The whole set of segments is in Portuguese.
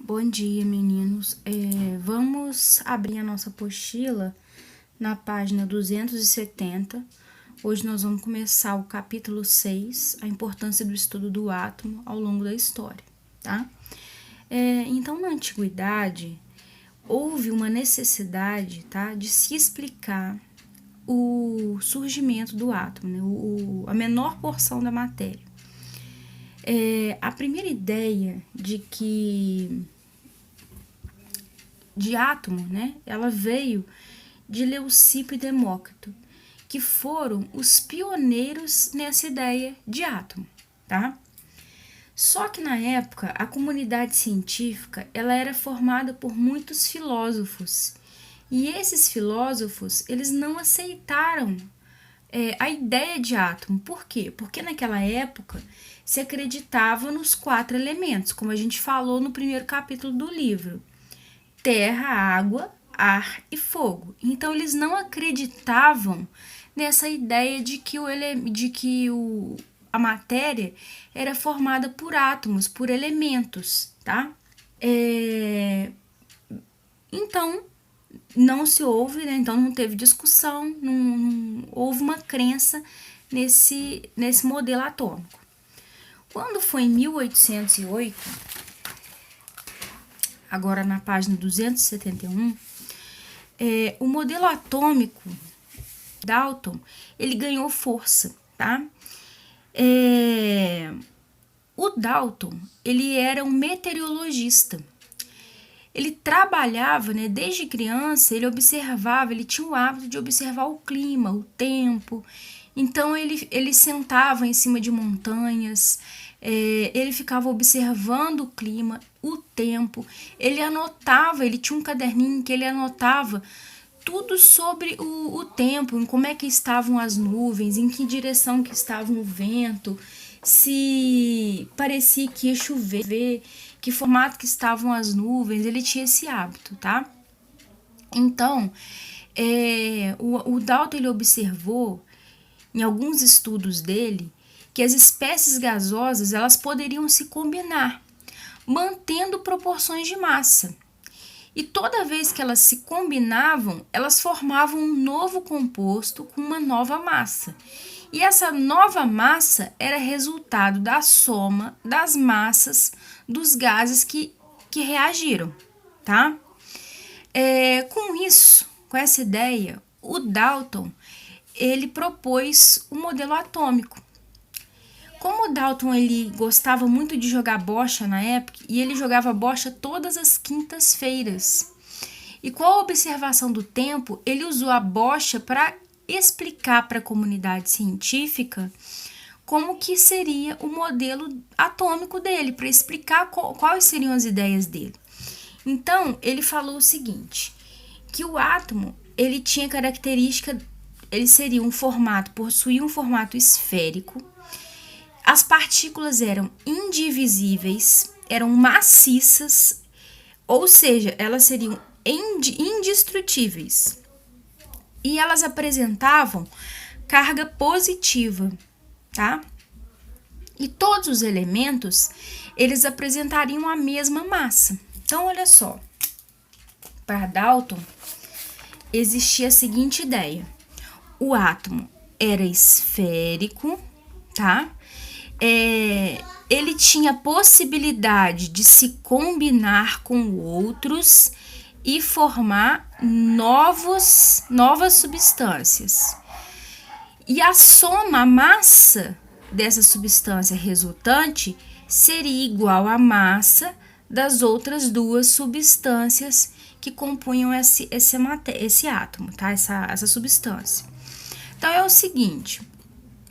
Bom dia, meninos. Vamos abrir a nossa apostila na página 270. Hoje nós vamos começar o capítulo 6, a importância do estudo do átomo ao longo da história, tá? Então, na antiguidade, houve uma necessidade, tá, de se explicar o surgimento do átomo, né, a menor porção da matéria. A primeira ideia de átomo, né? Ela veio de Leucipo e Demócrito, que foram os pioneiros nessa ideia de átomo, tá? Só que na época a comunidade científica ela era formada por muitos filósofos e esses filósofos eles não aceitaram a ideia de átomo. Por quê? Porque naquela época se acreditava nos 4 elementos, como a gente falou no primeiro capítulo do livro: terra, água, ar e fogo. Então eles não acreditavam nessa ideia de que a matéria era formada por átomos, por elementos, tá? Então não se houve, né? Então não teve discussão, não houve uma crença nesse modelo atômico. Quando foi em 1808, agora na página 271, o modelo atômico Dalton, ele ganhou força, tá? O Dalton, ele era um meteorologista. Ele trabalhava, né, desde criança, ele observava, ele tinha o hábito de observar o clima, o tempo. Então, ele sentava em cima de montanhas, ele ficava observando o clima, o tempo. Ele anotava, ele tinha um caderninho que ele anotava tudo sobre o tempo, em como é que estavam as nuvens, em que direção que estava o vento, se parecia que ia chover, que formato que estavam as nuvens. Ele tinha esse hábito, tá? Então, o Dalton ele observou em alguns estudos dele que as espécies gasosas elas poderiam se combinar, mantendo proporções de massa. E toda vez que elas se combinavam, elas formavam um novo composto com uma nova massa. E essa nova massa era resultado da soma das massas dos gases que reagiram, tá? Com isso, com essa ideia, o Dalton ele propôs o modelo atômico. Como o Dalton ele gostava muito de jogar bocha na época, e ele jogava bocha todas as quintas-feiras. E com a observação do tempo, ele usou a bocha para explicar para a comunidade científica como que seria o modelo atômico dele, para explicar quais seriam as ideias dele. Então, ele falou o seguinte, que o átomo, ele tinha característica, ele seria possuía um formato esférico. As partículas eram indivisíveis, eram maciças, ou seja, elas seriam indestrutíveis. E elas apresentavam carga positiva, tá? E todos os elementos, eles apresentariam a mesma massa. Então, olha só, para Dalton, existia a seguinte ideia: o átomo era esférico, tá? Ele tinha possibilidade de se combinar com outros e formar novas substâncias. E a soma, a massa dessa substância resultante seria igual à massa das outras duas substâncias que compunham esse átomo, tá? Essa substância. Então é o seguinte,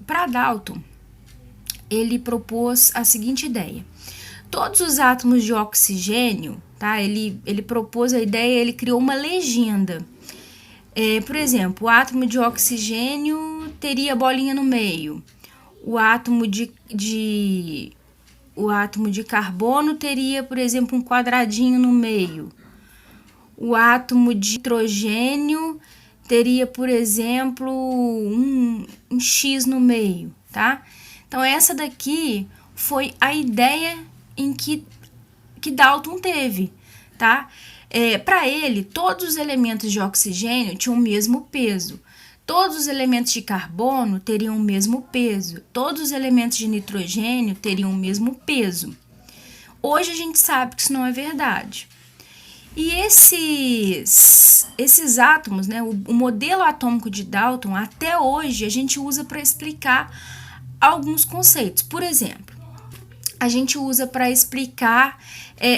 para Dalton, ele propôs a seguinte ideia: todos os átomos de oxigênio, tá? Ele propôs a ideia, ele criou uma legenda. Por exemplo, o átomo de oxigênio teria bolinha no meio. O átomo de carbono teria, por exemplo, um quadradinho no meio. O átomo de nitrogênio teria, por exemplo, um X no meio, tá? Então, essa daqui foi a ideia em que que Dalton teve, tá? Para ele, todos os elementos de oxigênio tinham o mesmo peso. Todos os elementos de carbono teriam o mesmo peso. Todos os elementos de nitrogênio teriam o mesmo peso. Hoje a gente sabe que isso não é verdade. E esses átomos, né, o modelo atômico de Dalton, até hoje a gente usa para explicar alguns conceitos. Por exemplo, a gente usa para explicar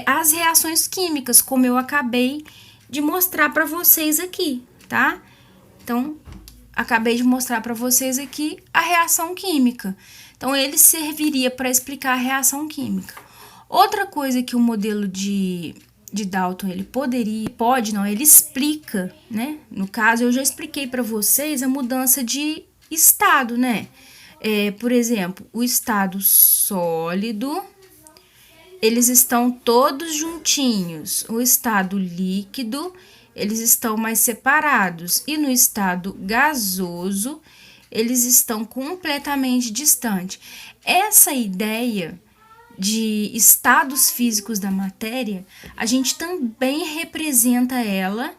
as reações químicas, como eu acabei de mostrar para vocês aqui, tá? Então, acabei de mostrar para vocês aqui a reação química. Então, ele serviria para explicar a reação química. Outra coisa que o modelo de Dalton ele ele explica, né? No caso, eu já expliquei para vocês a mudança de estado, né? Por exemplo, o estado sólido, eles estão todos juntinhos. O estado líquido, eles estão mais separados. E no estado gasoso, eles estão completamente distantes. Essa ideia de estados físicos da matéria, a gente também representa ela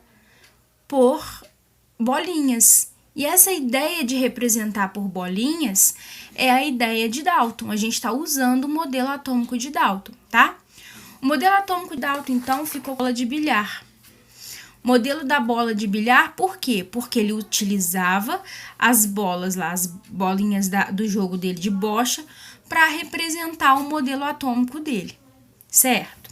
por bolinhas. E essa ideia de representar por bolinhas é a ideia de Dalton. A gente está usando o modelo atômico de Dalton, tá? O modelo atômico de Dalton, então, ficou bola de bilhar. Modelo da bola de bilhar, por quê? Porque ele utilizava as bolas lá, as bolinhas do jogo dele de bocha, para representar o modelo atômico dele, certo?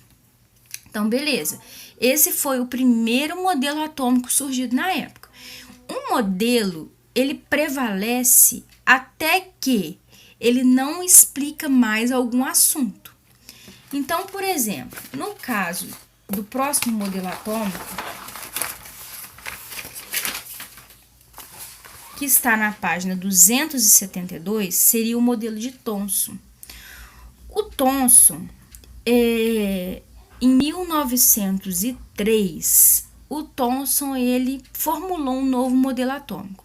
Então, beleza. Esse foi o primeiro modelo atômico surgido na época. Um modelo, ele prevalece até que ele não explica mais algum assunto. Então, por exemplo, no caso do próximo modelo atômico, que está na página 272, seria o modelo de Thomson. O Thomson, em 1903, o Thomson ele formulou um novo modelo atômico.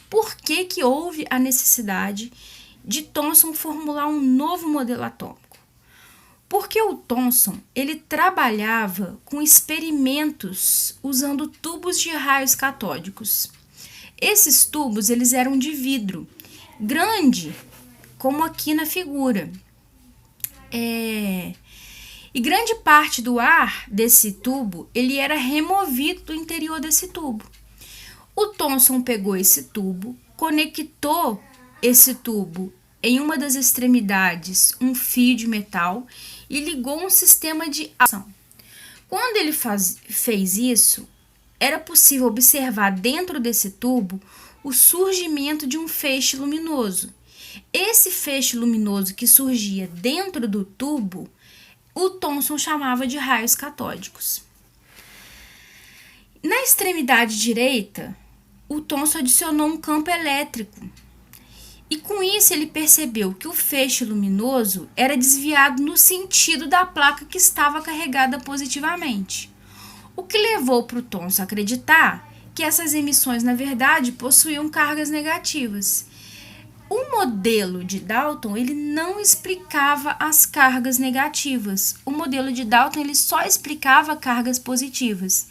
Por que que houve a necessidade de Thomson formular um novo modelo atômico? Porque o Thomson ele trabalhava com experimentos usando tubos de raios catódicos. Esses tubos eles eram de vidro, grande, como aqui na figura. E grande parte do ar desse tubo ele era removido do interior desse tubo. O Thomson pegou esse tubo, conectou esse tubo em uma das extremidades, um fio de metal, e ligou um sistema de ação. Quando ele fez isso, era possível observar dentro desse tubo o surgimento de um feixe luminoso. Esse feixe luminoso que surgia dentro do tubo, o Thomson chamava de raios catódicos. Na extremidade direita, o Thomson adicionou um campo elétrico. E com isso ele percebeu que o feixe luminoso era desviado no sentido da placa que estava carregada positivamente. O que levou para o Thomson a acreditar que essas emissões, na verdade, possuíam cargas negativas. O modelo de Dalton ele não explicava as cargas negativas. O modelo de Dalton ele só explicava cargas positivas.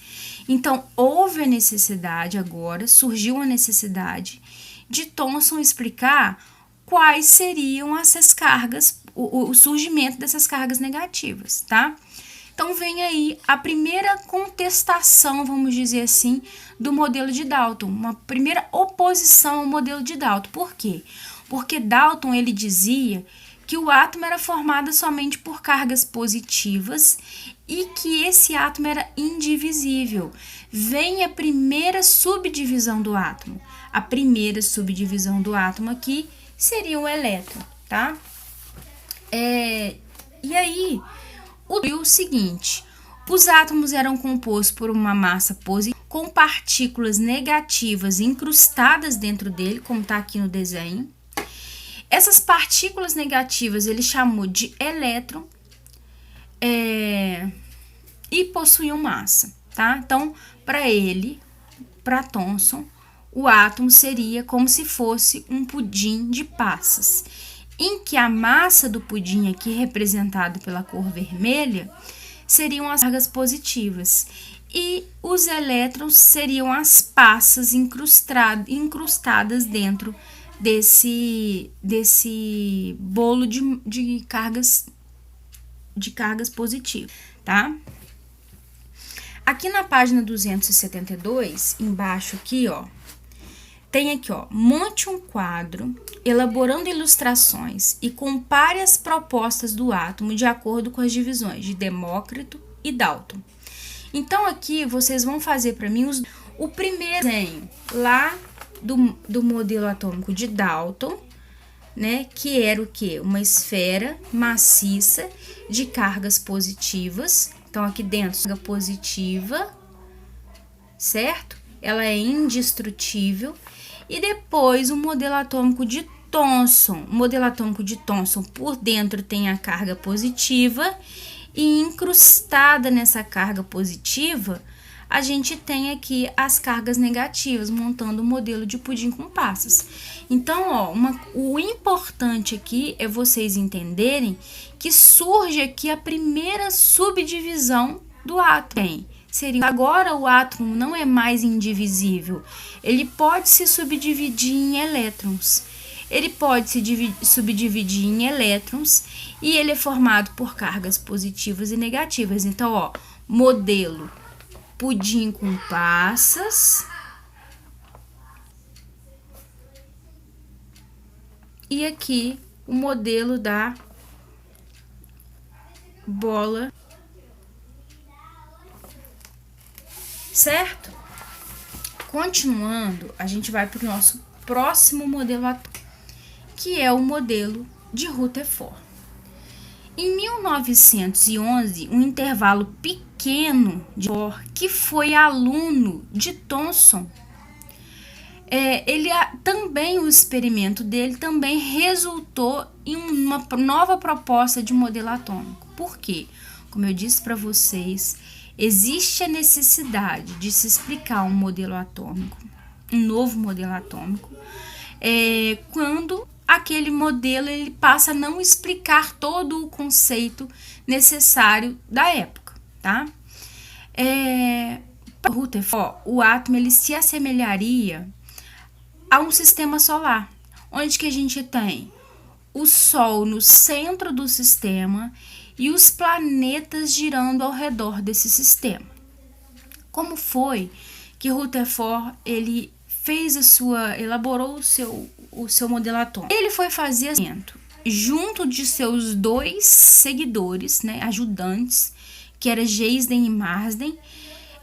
Então, houve a necessidade agora, surgiu a necessidade de Thomson explicar quais seriam essas cargas, o surgimento dessas cargas negativas, tá? Então, vem aí a primeira contestação, vamos dizer assim, do modelo de Dalton, uma primeira oposição ao modelo de Dalton. Por quê? Porque Dalton ele dizia que o átomo era formado somente por cargas positivas e que esse átomo era indivisível. Vem a primeira subdivisão do átomo. A primeira subdivisão do átomo aqui seria o elétron, tá? E aí, o seguinte, os átomos eram compostos por uma massa positiva com partículas negativas incrustadas dentro dele, como está aqui no desenho. Essas partículas negativas ele chamou de elétron e possuíam massa, tá? Então, para Thomson, o átomo seria como se fosse um pudim de passas, em que a massa do pudim aqui, representada pela cor vermelha, seriam as cargas positivas e os elétrons seriam as passas incrustadas dentro desse bolo de cargas positivas, tá? Aqui na página 272, embaixo aqui, ó, tem aqui, ó, monte um quadro, elaborando ilustrações e compare as propostas do átomo de acordo com as divisões de Demócrito e Dalton. Então, aqui, vocês vão fazer para mim o primeiro desenho lá do modelo atômico de Dalton, né, que era o quê? Uma esfera maciça de cargas positivas. Então, aqui dentro, carga positiva, certo? Ela é indestrutível. E depois, o modelo atômico de Thomson. O modelo atômico de Thomson, por dentro, tem a carga positiva. E incrustada nessa carga positiva, a gente tem aqui as cargas negativas, montando o modelo de pudim com passas. Então, ó, o importante aqui é vocês entenderem que surge aqui a primeira subdivisão do átomo. Agora o átomo não é mais indivisível, ele pode se subdividir em elétrons. Ele pode se subdividir em elétrons e ele é formado por cargas positivas e negativas. Então, ó, modelo pudim com passas e aqui o modelo da bola, certo? Continuando, a gente vai para o nosso próximo modelo atômico, que é o modelo de Rutherford. Em 1911, um intervalo pequeno de Rutherford, que foi aluno de Thomson, também o experimento dele também resultou em uma nova proposta de modelo atômico. Por quê? Como eu disse para vocês, existe a necessidade de se explicar um modelo atômico, um novo modelo atômico, quando aquele modelo ele passa a não explicar todo o conceito necessário da época, tá? Para Rutherford, o átomo ele se assemelharia a um sistema solar, onde que a gente tem o Sol no centro do sistema e os planetas girando ao redor desse sistema. Como foi que Rutherford ele elaborou o seu modelo atômico? Ele foi fazer junto de seus dois seguidores, né, ajudantes, que era Geisden e Marsden.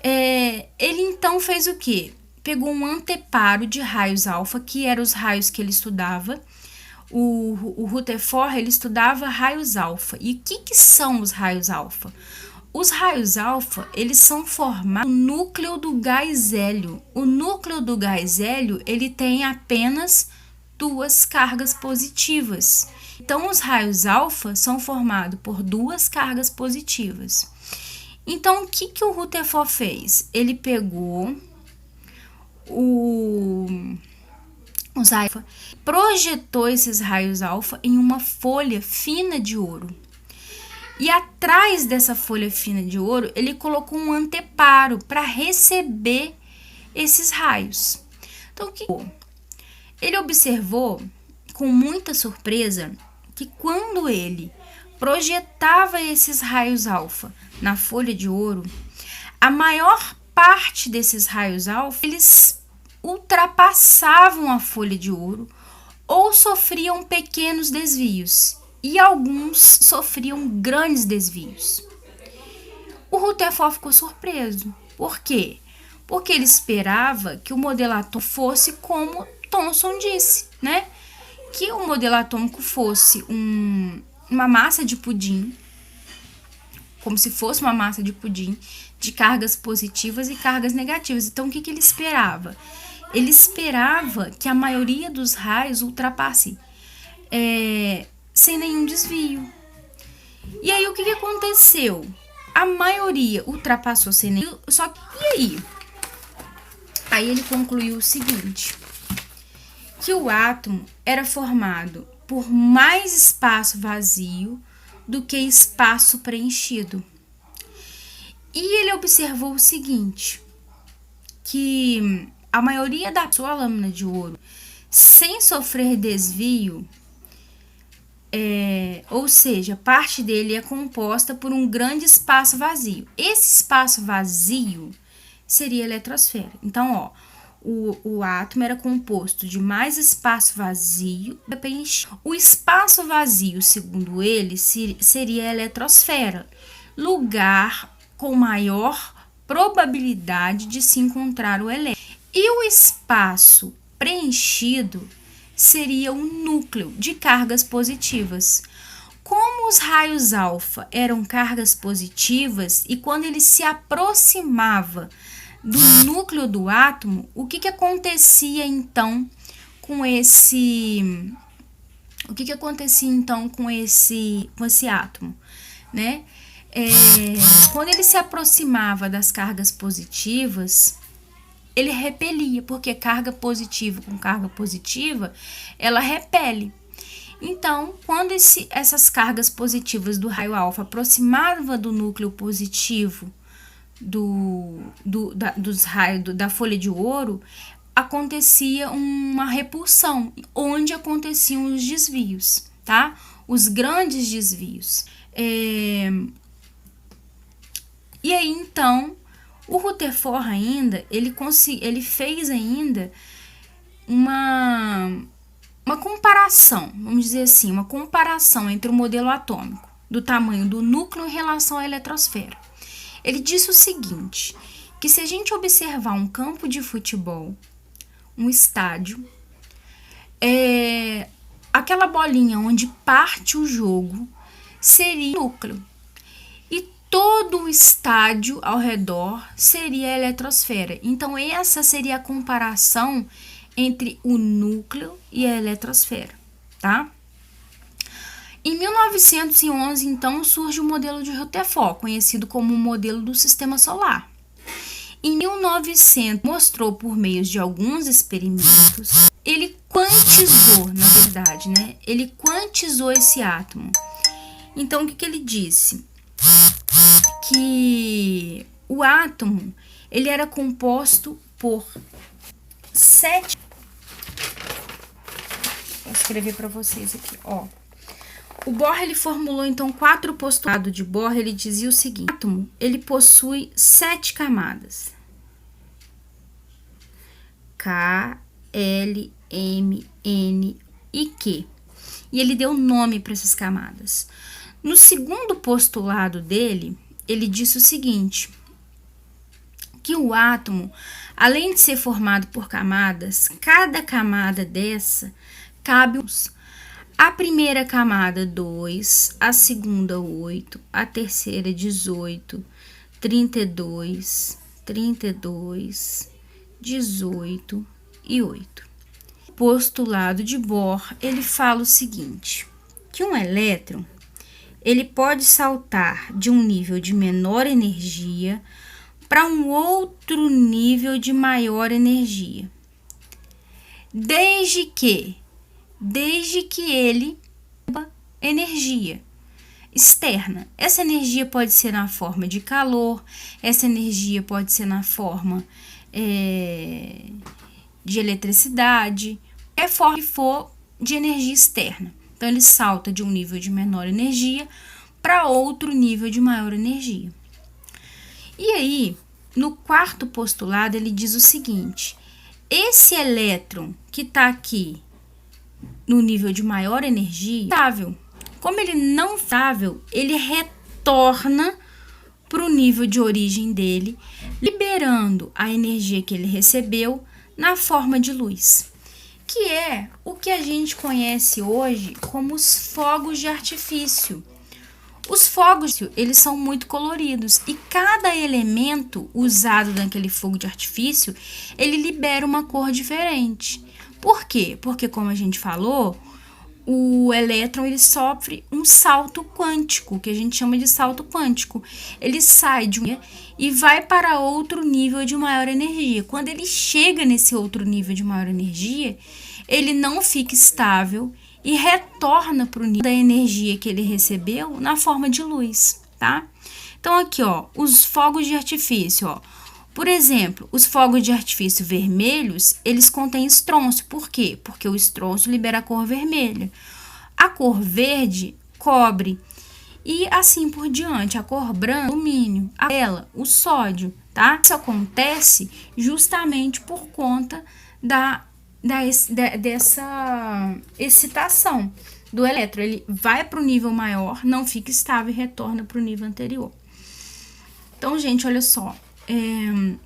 Ele então fez o quê? Pegou um anteparo de raios alfa, que eram os raios que ele estudava. O Rutherford ele estudava raios alfa. E o que são os raios alfa? Os raios alfa, eles são formados no núcleo do gás hélio. O núcleo do gás hélio, ele tem apenas duas cargas positivas. Então, os raios alfa são formados por duas cargas positivas. Então, o que o Rutherford fez? Ele pegou os raios alfa, projetou esses raios alfa em uma folha fina de ouro. E atrás dessa folha fina de ouro, ele colocou um anteparo para receber esses raios. Então, o que ele observou com muita surpresa que quando ele projetava esses raios alfa na folha de ouro, a maior parte desses raios alfa, eles ultrapassavam a folha de ouro ou sofriam pequenos desvios e alguns sofriam grandes desvios. O Rutherford ficou surpreso. Por quê? Porque ele esperava que o modelo atômico fosse como Thomson disse, né? Que o modelo atômico fosse uma massa de pudim, como se fosse uma massa de pudim, de cargas positivas e cargas negativas. Então, o que ele esperava? Ele esperava que a maioria dos raios ultrapasse sem nenhum desvio. E aí, o que aconteceu? A maioria ultrapassou sem nenhum... Só que, e aí? Aí ele concluiu o seguinte, que o átomo era formado por mais espaço vazio do que espaço preenchido. E ele observou o seguinte, que a maioria da sua lâmina de ouro, sem sofrer desvio, ou seja, parte dele é composta por um grande espaço vazio. Esse espaço vazio seria a eletrosfera. Então, ó, o átomo era composto de mais espaço vazio. O espaço vazio, segundo ele, seria a eletrosfera, lugar com maior probabilidade de se encontrar o elétron. E o espaço preenchido seria o núcleo de cargas positivas. Como os raios alfa eram cargas positivas e quando ele se aproximava do núcleo do átomo, o que acontecia então com esse átomo, né? Quando ele se aproximava das cargas positivas, ele repelia, porque carga positiva com carga positiva, ela repele. Então, quando essas cargas positivas do raio alfa aproximavam do núcleo positivo dos raios da folha de ouro, acontecia uma repulsão, onde aconteciam os desvios, tá? Os grandes desvios. E aí, então, o Rutherford ainda, ele fez ainda uma comparação, vamos dizer assim, uma comparação entre o modelo atômico do tamanho do núcleo em relação à eletrosfera. Ele disse o seguinte, que se a gente observar um campo de futebol, um estádio, aquela bolinha onde parte o jogo seria o núcleo. Todo o estádio ao redor seria a eletrosfera. Então, essa seria a comparação entre o núcleo e a eletrosfera, tá? Em 1911, então, surge o modelo de Rutherford, conhecido como o modelo do Sistema Solar. Em 1900, mostrou por meio de alguns experimentos, ele quantizou, na verdade, né? Ele quantizou esse átomo. Então, o que ele disse? Que o átomo, ele era composto por 7... Vou escrever para vocês aqui, ó. O Bohr, ele formulou, então, 4 postulados de Bohr. Ele dizia o seguinte: o átomo, ele possui 7 camadas. K, L, M, N e Q. E ele deu nome para essas camadas. No segundo postulado dele, ele disse o seguinte, que o átomo, além de ser formado por camadas, cada camada dessa cabe a primeira camada 2, a segunda 8, a terceira 18, 32, 32, 18 e 8. O postulado de Bohr, ele fala o seguinte, que um elétron, ele pode saltar de um nível de menor energia para um outro nível de maior energia, desde que ele tenha energia externa. Essa energia pode ser na forma de calor, essa energia pode ser na forma de eletricidade, forma que for de energia externa. Então, ele salta de um nível de menor energia para outro nível de maior energia. E aí, no quarto postulado, ele diz o seguinte, esse elétron que está aqui no nível de maior energia, estável. Como ele não é estável, ele retorna para o nível de origem dele, liberando a energia que ele recebeu na forma de luz, que é o que a gente conhece hoje como os fogos de artifício. Os fogos, eles são muito coloridos e cada elemento usado naquele fogo de artifício, ele libera uma cor diferente. Por quê? Porque, como a gente falou, o elétron, ele sofre um salto quântico, que a gente chama de salto quântico. Ele sai de um e vai para outro nível de maior energia. Quando ele chega nesse outro nível de maior energia, ele não fica estável e retorna para o nível da energia que ele recebeu na forma de luz, tá? Então, aqui, ó, os fogos de artifício, ó. Por exemplo, os fogos de artifício vermelhos, eles contêm estrôncio. Por quê? Porque o estrôncio libera a cor vermelha. A cor verde, cobre. E assim por diante. A cor branca, alumínio. A amarela, o sódio, tá? Isso acontece justamente por conta dessa excitação do elétron. Ele vai para o nível maior, não fica estável e retorna para o nível anterior. Então, gente, olha só. Eu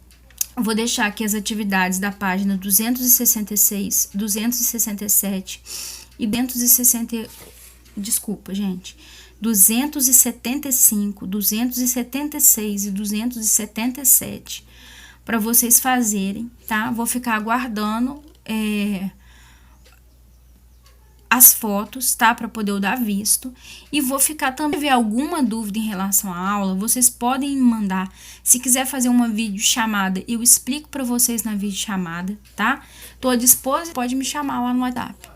vou deixar aqui as atividades da página 266, 267 e 260. Desculpa, gente. 275, 276 e 277 para vocês fazerem, tá? Vou ficar aguardando as fotos, tá? Para poder eu dar visto. E vou ficar também, se tiver alguma dúvida em relação à aula, vocês podem me mandar. Se quiser fazer uma videochamada, eu explico para vocês na videochamada, tá? Tô à disposição, pode me chamar lá no WhatsApp.